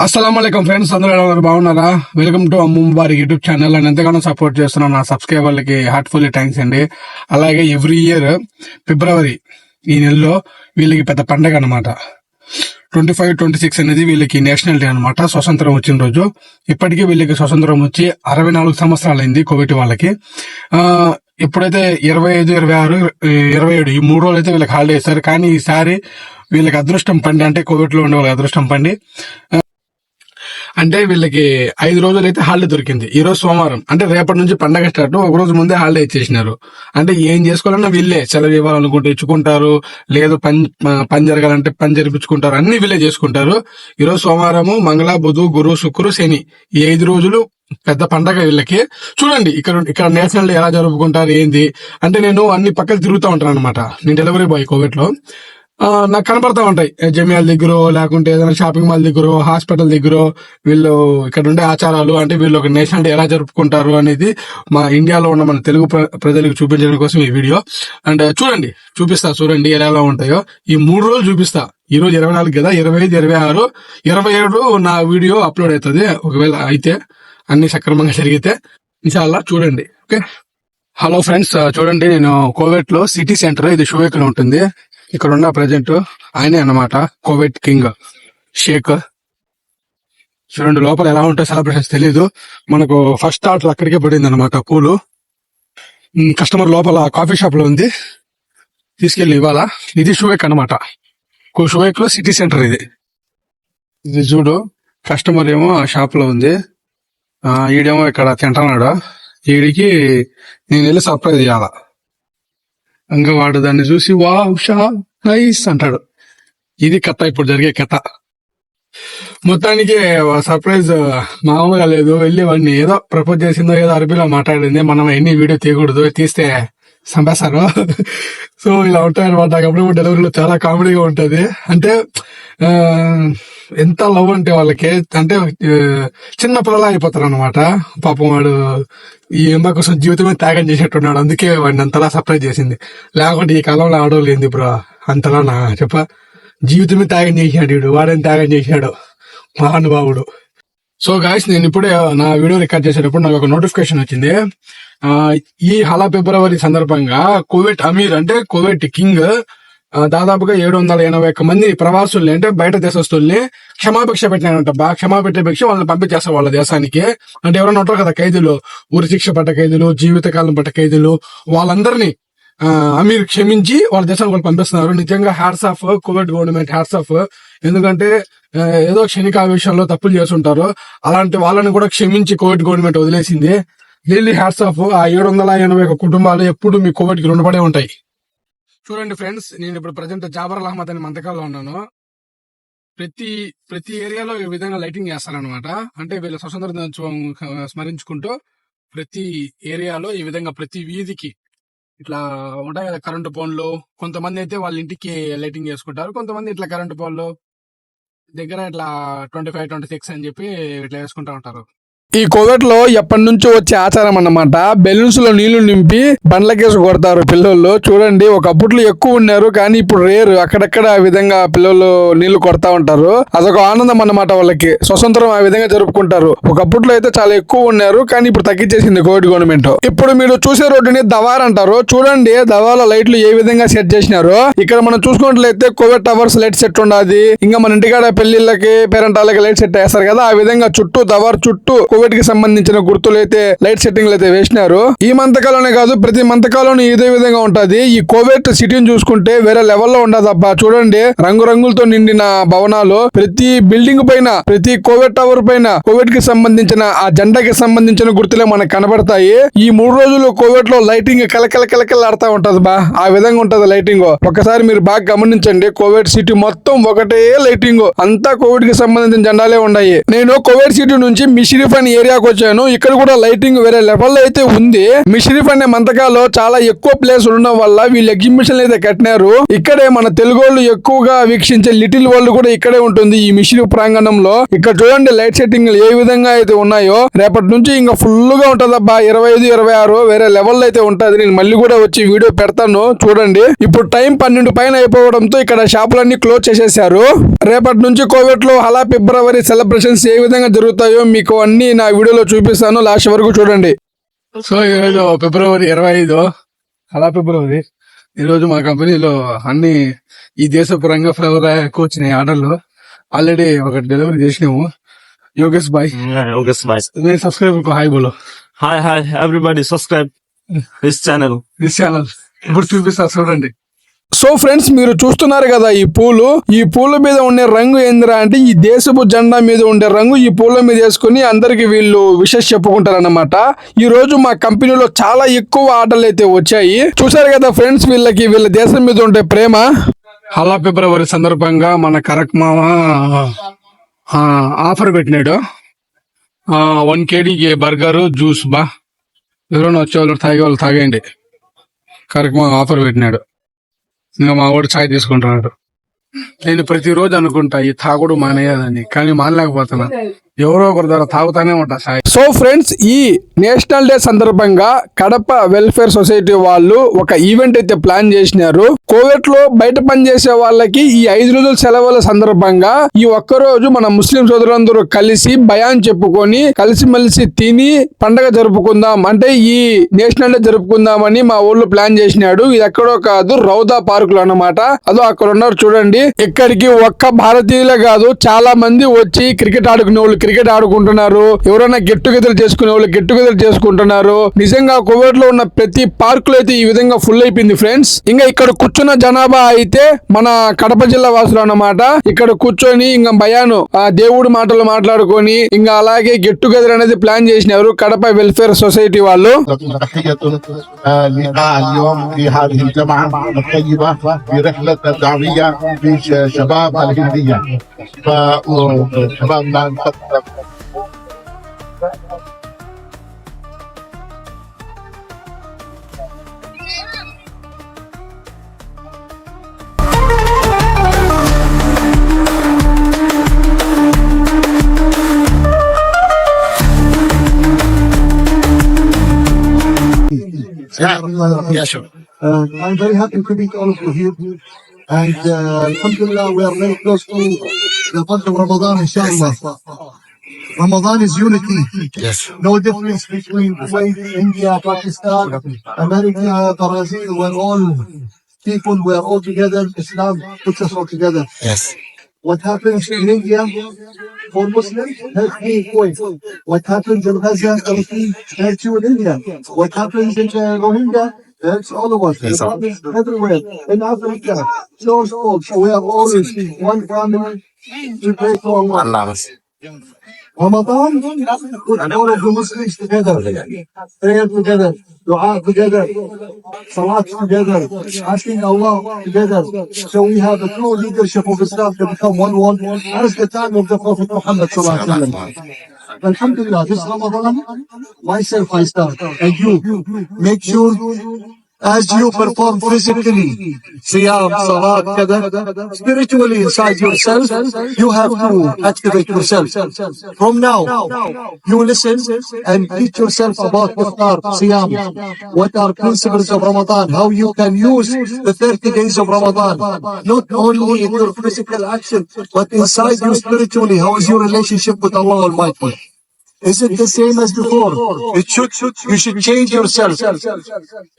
అస్సలాముఅలైకుం friends, అందరూ ఎలా ఉన్నారు? బాగున్నారా? Welcome to Ammu Mubarak YouTube channel. అని ఎంతగానో సపోర్ట్ చేస్తున్నా నా సబ్స్క్రైబర్లకి హార్ట్ఫుల్లీ థ్యాంక్స్ అండి. అలాగే ఎవ్రీ ఇయర్ ఫిబ్రవరి ఈ నెలలో వీళ్ళకి పెద్ద పండగ అనమాట. 25-26 అనేది వీళ్ళకి నేషనల్ డే అనమాట, స్వతంత్రం వచ్చిన రోజు. ఇప్పటికీ వీళ్ళకి స్వతంత్రం వచ్చి 64 సంవత్సరాలు అయింది కోవిడ్ వాళ్ళకి. ఇప్పుడైతే 25, 26, 27 ఈ 3 రోజులు అయితే వీళ్ళకి హాలిడే ఇస్తారు. కానీ ఈసారి వీళ్ళకి అదృష్టం పండి, అంటే కోవిడ్ లో ఉండే వాళ్ళకి అదృష్టం పండి, అంటే వీళ్ళకి 5 రోజులు అయితే హాలిడే దొరికింది. ఈ రోజు సోమవారం, అంటే రేపటి నుంచి పండగ స్టార్ట్. ఒక రోజు ముందే హాలిడే ఇచ్చేసినారు. అంటే ఏం చేసుకోవాలన్నా వీళ్ళే సెలవు ఇవ్వాలనుకుంటే ఇచ్చుకుంటారు, లేదు పని జరగాలంటే పని జరిపించుకుంటారు, అన్ని వీళ్ళే చేసుకుంటారు. ఈ రోజు సోమవారము, మంగళ, బుధ, గురు, శుక్రు, శని ఈ 5 రోజులు పెద్ద పండగ వీళ్ళకి. చూడండి ఇక్కడ నేషనల్ డే ఎలా జరుపుకుంటారు ఏంది అంటే, నేను అన్ని పక్కన తిరుగుతూ ఉంటాను అనమాట. నేను డెలివరీ బాయ్ కోవిడ్ లో. నాకు కనపడతా ఉంటాయి జమియాల దగ్గర, లేకుంటే ఏదైనా షాపింగ్ మాల్ దగ్గర, హాస్పిటల్ దగ్గర వీళ్ళు ఇక్కడ ఉండే ఆచారాలు, అంటే వీళ్ళు ఒక నేషనల్ డే ఎలా జరుపుకుంటారు అనేది మా ఇండియాలో ఉన్న మన తెలుగు ప్రజలకు చూపించడం కోసం ఈ వీడియో. అండ్ చూడండి ఎలా ఉంటాయో. ఈ 3 రోజులు చూపిస్తా. ఈ రోజు 24 కదా, 25, 26, 27 నా వీడియో అప్లోడ్ అవుతుంది. ఒకవేళ అయితే అన్ని సక్రమంగా జరిగితే ఇన్షాల్లా చూడండి. ఓకే, హలో ఫ్రెండ్స్, చూడండి నేను కోవిడ్ లో సిటీ సెంటర్, ఇది షోవేక్ లో ఉంటుంది. ఇక్కడ ఉన్న ప్రజెంట్ ఆయనే అన్నమాట కోవిడ్ కింగ్ షేక్. చూడండి లోపల ఎలా ఉంటాయి సెలబ్రేషన్స్ తెలీదు మనకు. ఫస్ట్ ఆర్డర్ అక్కడికే పడింది అనమాట పూలు. కస్టమర్ లోపల కాఫీ షాప్ లో ఉంది, తీసుకెళ్లి ఇవ్వాలా. ఇది షోవేక్ అనమాట. షోవేక్ లో సిటీ సెంటర్ ఇది చూడు. కస్టమర్ ఏమో ఆ షాప్ లో ఉంది, ఈడేమో ఇక్కడ తింటున్నాడు. ఈడికి నేను వెళ్ళి సర్ప్రైజ్ చేయాలా. ఇంకా వాడు దాన్ని చూసి వావ్ షా నైస్ అంటాడు. ఇది కథ, ఇప్పుడు జరిగే కథ. మొత్తానికి సర్ప్రైజ్ మామూలుగా లేదు. వెళ్ళి వాడిని ఏదో ప్రపోజ్ చేసిందో, ఏదో అరబీలో మాట్లాడింది. మనం ఎన్ని వీడియో తీయకూడదు, తీస్తే చంపేస్తారు. సో ఇలా ఉంటాయి అనమాట. అప్పుడప్పుడు డెలివరీలో చాలా కామెడీగా ఉంటది. అంటే ఎంత లవ్ అంటే వాళ్ళకి, అంటే చిన్న పిల్లలా అయిపోతారు అనమాట. పాపం వాడు ఈ అమ్మాయి కోసం జీవితమే త్యాగం చేసేట్టున్నాడు. అందుకే వాడిని అంతలా సర్ప్రైజ్ చేసింది. లేకుంటే ఈ కాలంలో ఆడవాళ్ళు బ్రో అంతలా నా చెప్ప, జీవితమే త్యాగం చేశాడు వీడు. వాడని త్యాగం చేశాడు మహానుభావుడు. సో గాయస్, నేను ఇప్పుడే నా వీడియో రికార్డ్ చేసేటప్పుడు నాకు ఒక నోటిఫికేషన్ వచ్చింది. ఈ హలా ఫిబ్రవరి సందర్భంగా కోవిడ్ అమీర్, అంటే కోవిడ్ కింగ్, దాదాపుగా 781 మంది ప్రవాసుల్ని, అంటే బయట దేశస్తుల్ని క్షమాభిక్ష పెట్టినాడంట. క్షమాభిక్ష భిక్ష వాళ్ళని పంపించేస్తారు వాళ్ళ దేశానికి. అంటే ఎవరైనా ఉంటారు కదా ఖైదీలు, ఉరి శిక్ష పట్ట ఖైదీలు, జీవితకాలం పట్ట ఖైదీలు, వాళ్ళందరినీ అమీర్ క్షమించి వాళ్ళ దేశానికి వాళ్ళు పంపిస్తున్నారు. నిజంగా hats off Covid government, hats off. ఎందుకంటే ఏదో క్షణికావేశాల్లో తప్పులు చేస్తుంటారు, అలాంటి వాళ్ళని కూడా క్షమించి కోవిడ్ గవర్నమెంట్ వదిలేసింది. Really hats off. ఆ 781 కుటుంబాలు ఎప్పుడు మీ కోవిడ్ కి రుణపడే ఉంటాయి. చూడండి ఫ్రెండ్స్, నేను ఇప్పుడు ప్రజెంట్ జాబర్ అహ్మద్ అనే మంతకాల్లో ఉన్నాను. ప్రతి ఏరియాలో ఈ విధంగా లైటింగ్ చేస్తారనమాట. అంటే వీళ్ళ స్వతంత్ర దినోత్సవం స్మరించుకుంటూ ప్రతి ఏరియాలో ఈ విధంగా ప్రతి వీధికి ఇట్లా ఉంటాయి కదా కరెంటు పోన్లు. కొంతమంది అయితే వాళ్ళ ఇంటికి లైటింగ్ చేసుకుంటారు, కొంతమంది ఇట్లా కరెంటు పోన్లు దగ్గర ఇట్లా 25, 26 అని చెప్పి ఇట్లా వేసుకుంటా ఉంటారు. ఈ కోవిడ్ లో ఎప్పటి నుంచో వచ్చే ఆచారం అన్నమాట. బెలూన్స్ లో నీళ్లు నింపి బండ్లకేసి కొడతారు పిల్లలు. చూడండి, ఒకప్పట్లో ఎక్కువ ఉన్నారు, కానీ ఇప్పుడు రేరు. అక్కడక్కడ ఆ విధంగా పిల్లలు నీళ్లు కొడతా ఉంటారు. అదొక ఆనందం అన్నమాట వాళ్ళకి. స్వతంత్రం ఆ విధంగా జరుపుకుంటారు. ఒకప్పట్లో అయితే చాలా ఎక్కువ ఉన్నారు, కానీ ఇప్పుడు తగ్గించేసింది కోవిడ్ గవర్నమెంట్. ఇప్పుడు మీరు చూసే రోడ్డుని దవార్ అంటారు. చూడండి దవాల లైట్లు ఏ విధంగా సెట్ చేసినారు. ఇక్కడ మనం చూసుకున్నట్లయితే కోవిడ్ టవర్స్ లైట్ సెట్ ఉండదు. ఇంకా మన ఇంటికాడ పెళ్లిళ్ళకి, పేరెంటాలకి లైట్ సెట్ వేస్తారు కదా, ఆ విధంగా చుట్టూ దవార్ చుట్టూ కోవిడ్ కి సంబంధించిన గుర్తులు అయితే, లైట్ సెట్టింగ్లు అయితే వేసినారు. ఈ మంతకాలనే కాదు, ప్రతి మంతకాలను ఇదే విధంగా ఉంటది. ఈ కోవిడ్ సిటీని చూసుకుంటే వేరే లెవెల్లో ఉండదబ్బా. చూడండి రంగురంగులతో నిండిన భవనాలు, ప్రతి బిల్డింగ్ పైన, ప్రతి కోవిడ్ టవర్ పైన కోవిడ్ కి సంబంధించిన ఆ జెండాకి సంబంధించిన గుర్తులే మనకు కనబడతాయి. ఈ 3 రోజులు కోవిడ్ లో లైటింగ్ కలకలఆడుతా ఉంటది బా. ఆ విధంగా ఉంటది లైటింగ్. ఒకసారి మీరు బాగా గమనించండి. కోవిడ్ సిటీ మొత్తం ఒకటే లైటింగ్, అంతా కోవిడ్ కి సంబంధించిన జెండాలే ఉన్నాయి. నేను కోవిడ్ సిటీ నుంచి మిషిరిఫ్ అనే ఏరియాకి వచ్చాను. ఇక్కడ కూడా లైటింగ్ వేరే లెవెల్ అయితే ఉంది. మిషరీఫ్ అనే మంతకాలో చాలా ఎక్కువ ప్లేస్ ఉండడం వల్ల వీళ్ళు ఎగ్జిబిషన్ అయితే కట్టినారు. ఇక్కడే మన తెలుగు వాళ్ళు ఎక్కువగా వీక్షించే లిటిల్ వరల్డ్ కూడా ఇక్కడే ఉంటుంది ఈ మిషరీఫ్ ప్రాంగణంలో. ఇక్కడ చూడండి లైట్ సెట్టింగ్ ఏ విధంగా అయితే ఉన్నాయో. రేపటి నుంచి ఇంకా ఫుల్ గా ఉంటదబ్బా. 25, 26 వేరే లెవెల్ అయితే ఉంటది. నేను మళ్ళీ కూడా వచ్చి వీడియో పెడతాను చూడండి. ఇప్పుడు టైం 12 పైన అయిపోవడంతో ఇక్కడ షాపులన్నీ క్లోజ్ చేసేసారు. రేపటి నుంచి కోవిడ్ లో హలా ఫిబ్రవరి సెలబ్రేషన్స్ ఏ విధంగా జరుగుతాయో మీకు అన్ని నా వీడియోలో చూపిస్తాను. లాస్ట్ వరకు చూడండి. సో ఈరోజు ఫిబ్రవరి 25 హలా ఫిబ్రవరి. ఈరోజు మా కంపెనీలో అన్ని ఈ దేశపురంగా ఫ్లేవర్ ఎక్కువ వచ్చినాయి ఆర్డర్లు. ఆల్రెడీ ఒక డెలివరీ చేసినాము. योगेश भाई मेरे सब्सक्राइबर को हाय बोलो. Hi everybody, subscribe this channel. ఇప్పుడు చూపిస్తా చూడండి. సో ఫ్రెండ్స్ మీరు చూస్తున్నారు కదా ఈ పూల మీద ఉండే రంగు ఏందిరా అంటే ఈ దేశపు జెండా మీద ఉండే రంగు ఈ పూల మీద వేసుకుని అందరికి వీళ్ళు విషెస్ చెప్పుకుంటారు అన్నమాట. ఈ రోజు మా కంపెనీలో చాలా ఎక్కువ ఆర్డర్లు అయితే వచ్చాయి. చూసారు కదా ఫ్రెండ్స్ వీళ్ళ దేశం మీద ఉండే ప్రేమ. హలా ఫిబ్రవరి సందర్భంగా మన కరక్ మామ ఆఫర్ పెట్టినాడు. 1 kg బర్గర్ జ్యూస్ బా ఎవరైనా వచ్చేవాళ్ళు తాగేవాళ్ళు తాగండి. కరెక్ట్ మా ఆఫర్ పెట్టినాడు. ఇంకా మా వాడు ఛాయ్ తీసుకుంటున్నాడు. నేను ప్రతిరోజు అనుకుంటా ఈ తాగుడు మానేయాలని, కానీ మానలేకపోతున్నా. ఎవరో ఒకరి ద్వారా తాగుతానే ఉంటా ఛాయ్. సో ఫ్రెండ్స్ ఈ నేషనల్ డే సందర్భంగా కడప వెల్ఫేర్ సొసైటీ వాళ్ళు ఒక ఈవెంట్ అయితే ప్లాన్ చేసినారు. కోవిడ్ లో బయట పనిచేసే వాళ్ళకి ఈ 5 రోజుల సెలవుల సందర్భంగా ఈ ఒక్కరోజు మన ముస్లిం సోదరులందరూ కలిసి బయాన్ చెప్పుకొని కలిసిమెలిసి తిని పండగ జరుపుకుందాం అంటే ఈ నేషనల్ డే జరుపుకుందామని మా ఊళ్ళో ప్లాన్ చేసినాడు. ఇది ఎక్కడో కాదు, రౌదా పార్కులు అన్నమాట. అదో అక్కడ ఉన్నారు చూడండి. ఇక్కడికి ఒక్క భారతీయులే కాదు చాలా మంది వచ్చి క్రికెట్ ఆడుకునే వాళ్ళు క్రికెట్ ఆడుకుంటున్నారు. ఎవరైనా గెట్ టుగెదర్ చేసుకునే వాళ్ళు గెట్ టుగెదర్ చేసుకుంటున్నారు. నిజంగా కోవిడ్ లో ఉన్న ప్రతి పార్కులు అయితే ఈ విధంగా ఫుల్ అయిపోయింది ఫ్రెండ్స్. ఇంకా ఇక్కడ కూర్చున్న జనాభా అయితే మన కడప జిల్లా వాసులు అన్నమాట. ఇక్కడ కూర్చొని ఇంకా భయాను దేవుడి మాటలు మాట్లాడుకొని ఇంకా అలాగే గెట్ టుగెదర్ అనేది ప్లాన్ చేసినారు కడప వెల్ఫేర్ సొసైటీ వాళ్ళు. Yeah, sure. I'm very happy to meet all of you here. And alhamdulillah, we are very close to the month of Ramadan, inshallah. Ramadan is unity. Yes. No difference between Kuwait, India, Pakistan, America, Brazil. We're all people, we're all together. Islam puts us all together. Yes. What happens in India for Muslims hurts me in Kuwait. What happens in Gaza hurts you in India. What happens in Rohingya hurts all of us. It happens everywhere. In Africa, so we are all one family. We pray for Allah. Ramadan put all of the Muslims together. Prayer together, dua together, salat together, asking Allah together. So we have a true leadership of Islam to become one as the time of the Prophet Muhammad sallallahu alaihi wasallam. Alhamdulillah, this Ramadan, myself I start, and you make sure as you perform physically, siyam, salat, qadar, spiritually inside yourself, you have to activate yourself. From now, you listen and teach yourself about iftar, siyam, what are principles of Ramadan, how you can use the 30 days of Ramadan, not only in your physical action, but inside you spiritually. How is your relationship with Allah Almighty? Is it the same as before? It should. You should change yourself.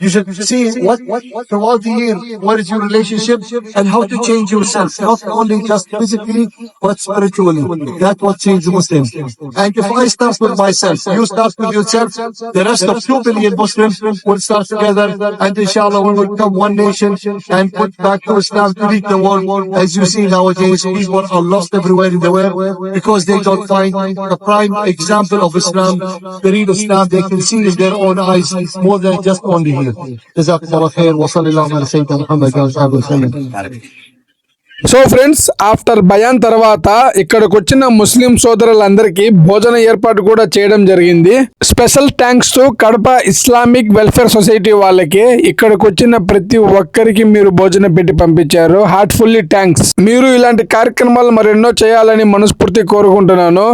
You should see what throughout the year, what is your relationship and how to change yourself. Not only just physically, but spiritually. That's what changes Muslims. And if I start with myself, you start with yourself, the rest of 2 billion Muslims will start together, and inshallah we will become one nation and put back to Islam to lead the world. As you see nowadays, people are lost everywhere in the world because they don't find the prime example of Islam, the real Islam they can see in their own eyes more than just only here. Jazakallah khair wa sallallahu ala sayyidina Muhammad wa sallam. So friends, after Bayan తర్వాత ఇక్కడికి వచ్చిన ముస్లిం సోదరులందరికీ భోజన ఏర్పాటు కూడా చేయడం జరిగింది. Special thanks to Kadapa Islamic welfare society వాళ్ళకి. ఇక్కడికి వచ్చిన ప్రతి ఒక్కరికి మీరు భోజనం పెట్టి పంపించారు. Heartfully thanks. మీరు ఇలాంటి కార్యక్రమాలు మరెన్నో చేయాలని మనస్ఫూర్తి కోరుకుంటున్నాను.